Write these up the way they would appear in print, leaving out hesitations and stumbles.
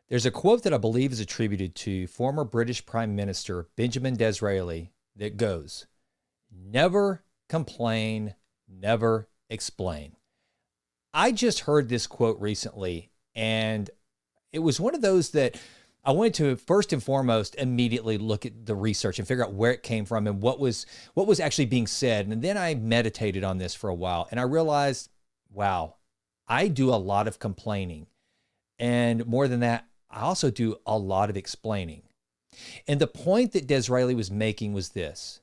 There's a quote that I believe is attributed to former British Prime Minister Benjamin Disraeli that goes, "Never complain, never explain." I just heard this quote recently, and it was one of those that I wanted to first and foremost immediately look at the research and figure out where it came from and what was actually being said. And then I meditated on this for a while, and I realized, wow, I do a lot of complaining. And more than that, I also do a lot of explaining. And the point that Disraeli was making was this: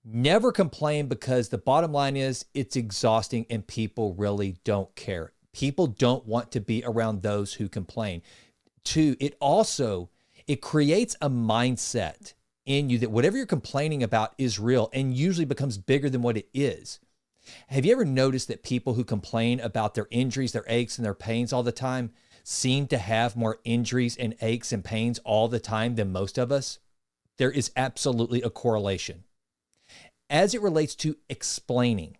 never complain, because the bottom line is it's exhausting and people really don't care. People don't want to be around those who complain. Two, it creates a mindset in you that whatever you're complaining about is real and usually becomes bigger than what it is. Have you ever noticed that people who complain about their injuries, their aches, and their pains all the time seem to have more injuries and aches and pains all the time than most of us? There is absolutely a correlation. As it relates to explaining,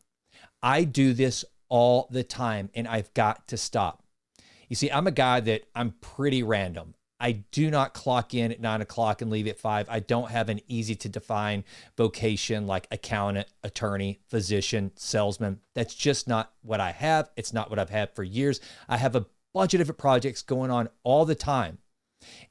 I do this all the time, and I've got to stop. You see, I'm a guy that I'm pretty random. I do not clock in at 9 o'clock and leave at 5. I don't have an easy to define vocation like accountant, attorney, physician, salesman. That's just not what I have. It's not what I've had for years. I have a bunch of different projects going on all the time.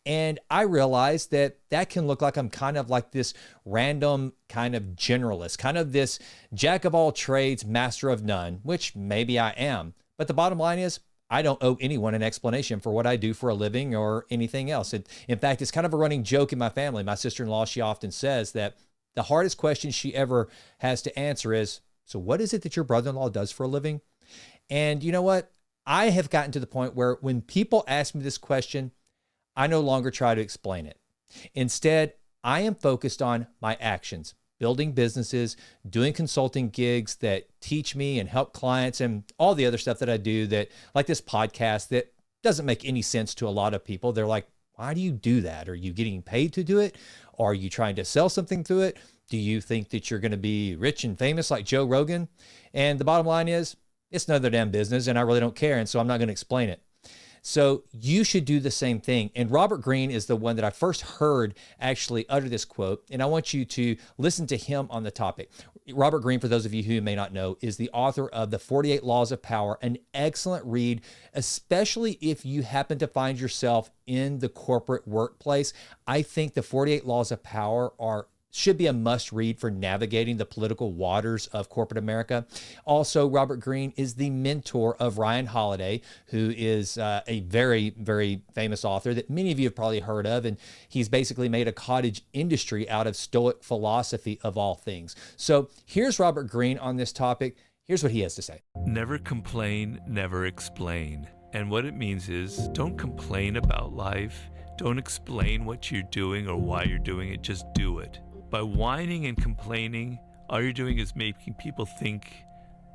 And I realize that can look like I'm kind of like this random kind of generalist, kind of this jack of all trades, master of none, which maybe I am. But the bottom line is, I don't owe anyone an explanation for what I do for a living or anything else. In fact, it's kind of a running joke in my family. My sister-in-law, she often says that the hardest question she ever has to answer is, so what is it that your brother-in-law does for a living? And you know what? I have gotten to the point where when people ask me this question, I no longer try to explain it. Instead, I am focused on my actions, building businesses, doing consulting gigs that teach me and help clients, and all the other stuff that I do, that like this podcast that doesn't make any sense to a lot of people. They're like, why do you do that? Are you getting paid to do it? Are you trying to sell something through it? Do you think that you're going to be rich and famous like Joe Rogan? And the bottom line is, it's none of their damn business, and I really don't care, and so I'm not going to explain it. So you should do the same thing. And Robert Greene is the one that I first heard actually utter this quote, and I want you to listen to him on the topic. Robert Greene, for those of you who may not know, is the author of The 48 Laws of Power, an excellent read, especially if you happen to find yourself in the corporate workplace. I think The 48 Laws of Power should be a must read for navigating the political waters of corporate America. Also, Robert Greene is the mentor of Ryan Holiday, who is a very, very famous author that many of you have probably heard of. And he's basically made a cottage industry out of Stoic philosophy of all things. So here's Robert Greene on this topic. Here's what he has to say. Never complain, never explain. And what it means is, don't complain about life. Don't explain what you're doing or why you're doing it. Just do it. By whining and complaining, all you're doing is making people think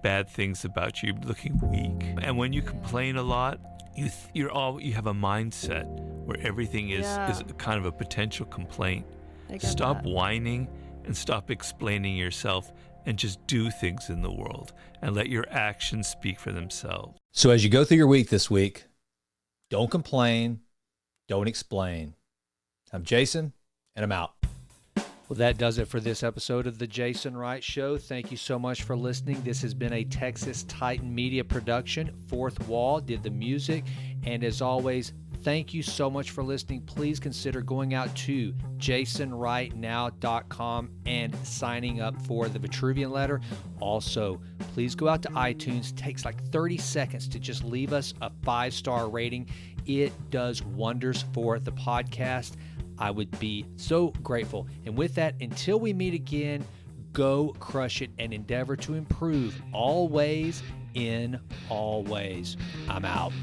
bad things about you, looking weak. And when you complain a lot, you have a mindset where everything is kind of a potential complaint. Stop whining and stop explaining yourself, and just do things in the world and let your actions speak for themselves. So as you go through your week this week, don't complain, don't explain. I'm Jason, and I'm out. Well, that does it for this episode of The Jason Wright Show. Thank you so much for listening. This has been a Texas Titan Media production. Fourth Wall did the music. And as always, thank you so much for listening. Please consider going out to jasonwrightnow.com and signing up for the Vitruvian Letter. Also, please go out to iTunes. It takes like 30 seconds to just leave us a 5-star rating. It does wonders for the podcast. I would be so grateful. And with that, until we meet again, go crush it and endeavor to improve always in all ways. I'm out.